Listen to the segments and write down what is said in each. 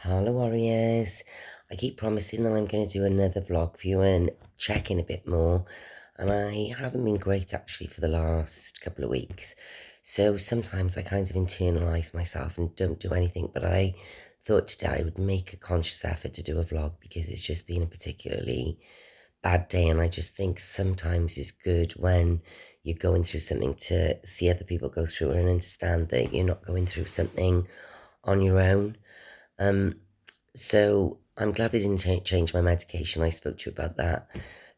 Holla Warriors. I keep promising that I'm going to do another vlog for you and check in a bit more. And I haven't been great actually for the last couple of weeks. So sometimes I kind of internalise myself and don't do anything. But I thought today I would make a conscious effort to do a vlog because it's just been a particularly bad day. And I just think sometimes it's good when you're going through something to see other people go through it and understand that you're not going through something on your own. So I'm glad I didn't change my medication. I spoke to you about that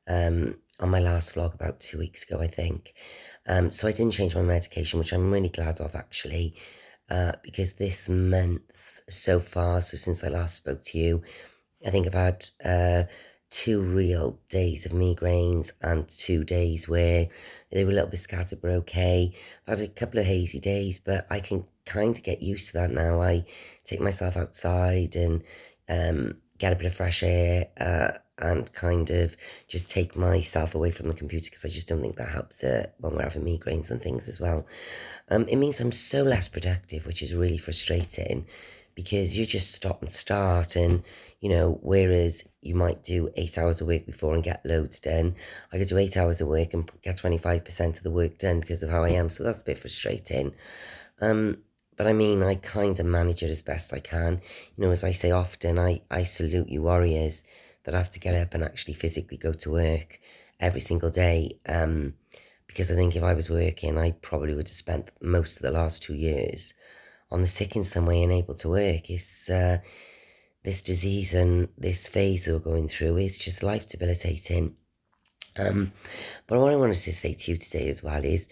on my last vlog about 2 weeks ago, I think. So I didn't change my medication, which I'm really glad of actually, because this month so far, so since I last spoke to you, I think I've had 2 real days of migraines and 2 days where they were a little bit scattered but okay. I've had a couple of hazy days, but I can kind of get used to that now. I take myself outside and get a bit of fresh air and kind of just take myself away from the computer because I just don't think that helps when we're having migraines and things as well. It means I'm so less productive, which is really frustrating because you just stop and start and, whereas you might do 8 hours a week before and get loads done, I could do 8 hours a week and get 25% of the work done because of how I am. So that's a bit frustrating. But I mean, I kind of manage it as best I can. As I say often, I salute you warriors that have to get up and actually physically go to work every single day. Because I think if I was working, I probably would have spent most of the last 2 years on the sick in some way and able to work. This disease and this phase that we're going through is just life debilitating. But what I wanted to say to you today as well is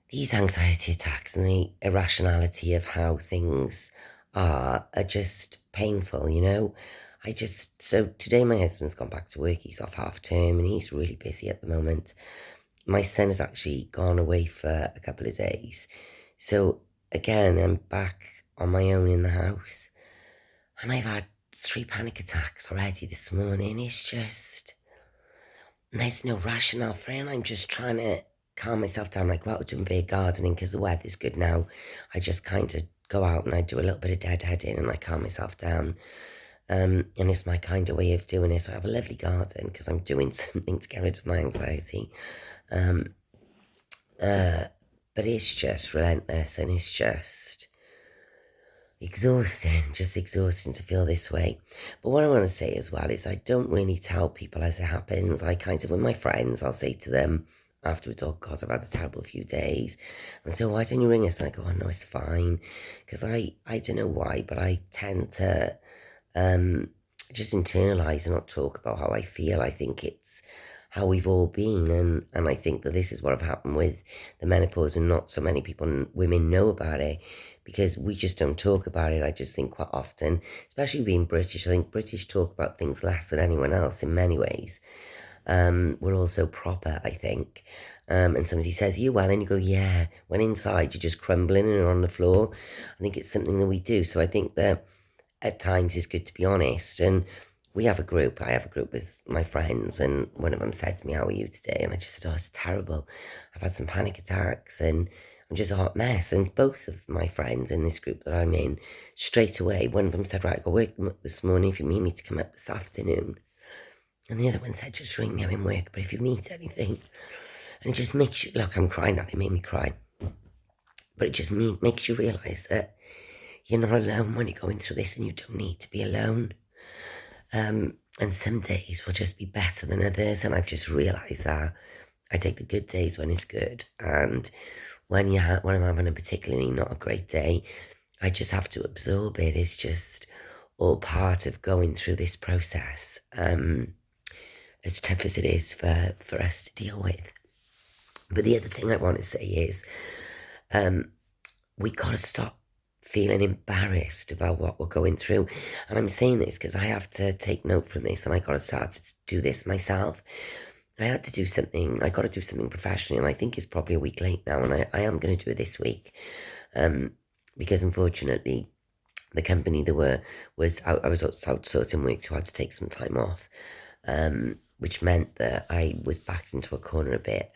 these anxiety attacks and the irrationality of how things are just painful, so today my husband's gone back to work. He's off half term and he's really busy at the moment. My son has actually gone away for a couple of days. So again, I'm back on my own in the house. And I've had 3 panic attacks already this morning. There's no rationale for it. And I'm just trying to calm myself down. Like, well, doing big gardening because the weather's good now. I just kind of go out and I do a little bit of deadheading and I calm myself down. And it's my kind of way of doing it. So I have a lovely garden because I'm doing something to get rid of my anxiety. But it's just relentless and it's just exhausting to feel this way. But what I want to say as well is I don't really tell people as it happens. I kind of, with my friends, I'll say to them afterwards, oh God, I've had a terrible few days. And so why don't you ring us? And I go, oh no, it's fine. Because I don't know why, but I tend to just internalise and not talk about how I feel. I think it's how we've all been, and I think that this is what have happened with the menopause, and not so many people, women, know about it because we just don't talk about it. I just think quite often, especially being British, I think British talk about things less than anyone else in many ways. We're all so proper, I think. And somebody says, you well? And you go, yeah. When inside, you're just crumbling and you're on the floor. I think it's something that we do. So I think that at times it's good to be honest. And I have a group with my friends, and one of them said to me, how are you today? And I just said, oh, it's terrible. I've had some panic attacks and I'm just a hot mess. And both of my friends in this group that I'm in, straight away, one of them said, right, go work this morning if you need me to come up this afternoon. And the other one said, just ring me, I'm in work, but if you need anything. And it just makes you, look, I'm crying now, they made me cry. But it just makes you realise that you're not alone when you're going through this and you don't need to be alone. And some days will just be better than others, and I've just realised that I take the good days when it's good, and when I'm having a particularly not a great day, I just have to absorb it. It's just all part of going through this process, as tough as it is for us to deal with. But the other thing I want to say is, we got to stop feeling embarrassed about what we're going through. And I'm saying this because I have to take note from this, and I got to start to do this myself. I got to do something professionally, and I think it's probably a week late now, and I am going to do it this week. Because unfortunately, the company I was outsourcing work to had to take some time off, which meant that I was backed into a corner a bit.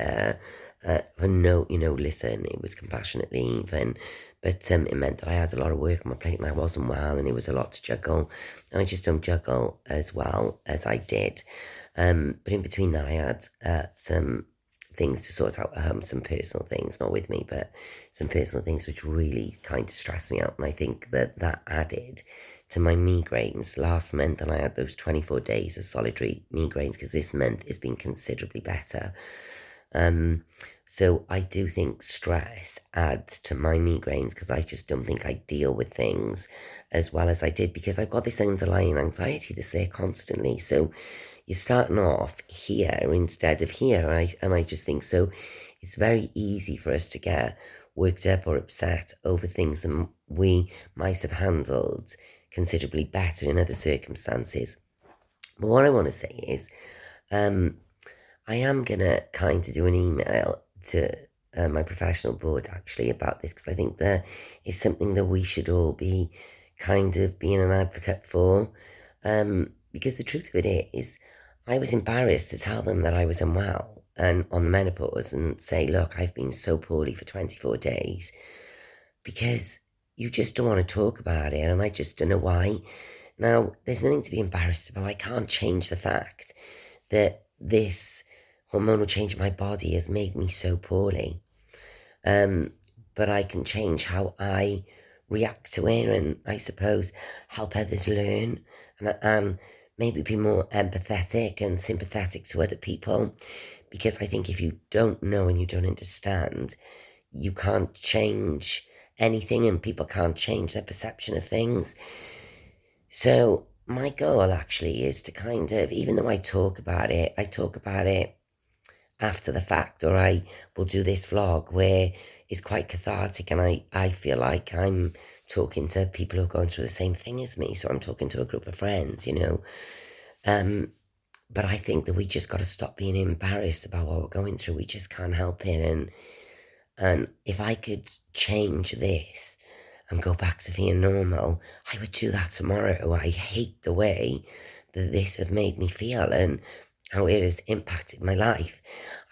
For no, listen, it was compassionate leave, But it meant that I had a lot of work on my plate and I wasn't well and it was a lot to juggle. And I just don't juggle as well as I did. But in between that, I had some things to sort out at home, some personal things, not with me, but some personal things which really kind of stressed me out. And I think that that added to my migraines last month. And I had those 24 days of solitary migraines because this month has been considerably better. So I do think stress adds to my migraines because I just don't think I deal with things as well as I did because I've got this underlying anxiety that's there constantly. So you're starting off here instead of here. And I just think so. It's very easy for us to get worked up or upset over things that we might have handled considerably better in other circumstances. But what I want to say is, I am going to kind of do an email to my professional board actually about this because I think that is something that we should all be kind of being an advocate for. Because the truth of it is, I was embarrassed to tell them that I was unwell and on the menopause and say, look, I've been so poorly for 24 days because you just don't want to talk about it. And I just don't know why. Now, there's nothing to be embarrassed about. I can't change the fact that this hormonal change in my body has made me so poorly. But I can change how I react to it and I suppose help others learn and maybe be more empathetic and sympathetic to other people. Because I think if you don't know and you don't understand, you can't change anything and people can't change their perception of things. So my goal actually is to kind of, even though I talk about it after the fact, or I will do this vlog where it's quite cathartic and I feel like I'm talking to people who are going through the same thing as me. So I'm talking to a group of friends, you know. But I think that we just got to stop being embarrassed about what we're going through. We just can't help it. And if I could change this and go back to being normal, I would do that tomorrow. I hate the way that this have made me feel and how it has impacted my life.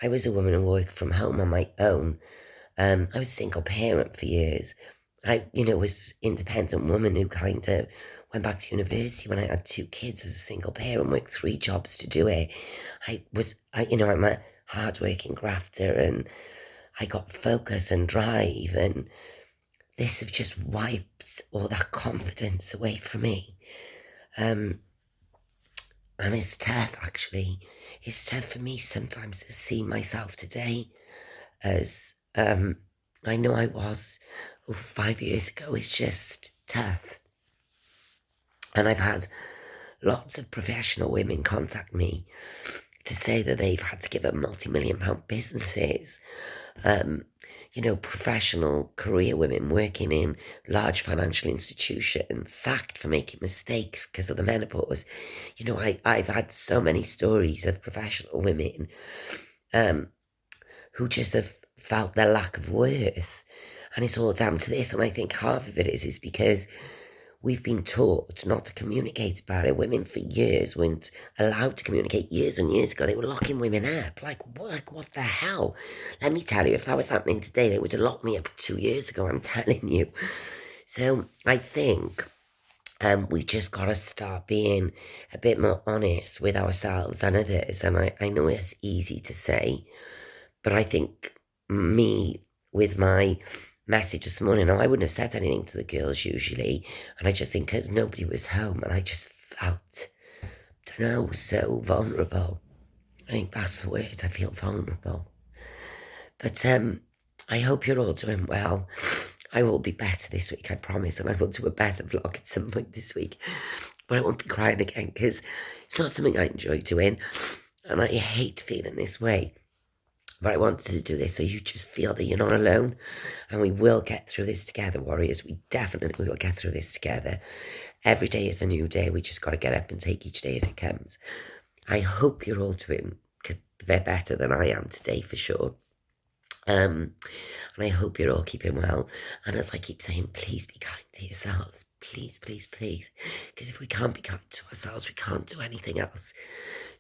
I was a woman who worked from home on my own. I was a single parent for years. I, was an independent woman who kind of went back to university when I had 2 kids as a single parent, worked 3 jobs to do it. I'm a hardworking grafter and I got focus and drive, and this have just wiped all that confidence away from me. And it's tough, actually. It's tough for me sometimes to see myself today as I know I was 5 years ago. It's just tough. And I've had lots of professional women contact me to say that they've had to give up multi-million-pound businesses. Professional career women working in large financial institutions sacked for making mistakes because of the menopause. I've had so many stories of professional women who just have felt their lack of worth. And it's all down to this. And I think half of it is because we've been taught not to communicate about it. Women for years weren't allowed to communicate. Years and years ago, they were locking women up. Like what the hell? Let me tell you, if that was happening today, they would have locked me up 2 years ago, I'm telling you. So I think we just got to start being a bit more honest with ourselves and others. And I know it's easy to say, but I think me, with my message this morning, I wouldn't have said anything to the girls usually, and I just think because nobody was home, and I just felt, so vulnerable. I think that's the word, I feel vulnerable. But I hope you're all doing well. I will be better this week, I promise, and I will do a better vlog at some point this week. But I won't be crying again, because it's not something I enjoy doing, and I hate feeling this way. But I wanted to do this so you just feel that you're not alone, and we will get through this together, warriors. We definitely will get through this together. Every day is a new day. We just got to get up and take each day as it comes. I hope you're all doing a bit better than I am today, for sure. And I hope you're all keeping well. And as I keep saying, please be kind to yourselves. Please, please, please. Because if we can't be kind to ourselves, we can't do anything else.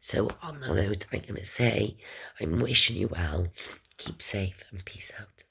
So on that note, I'm going to say, I'm wishing you well. Keep safe and peace out.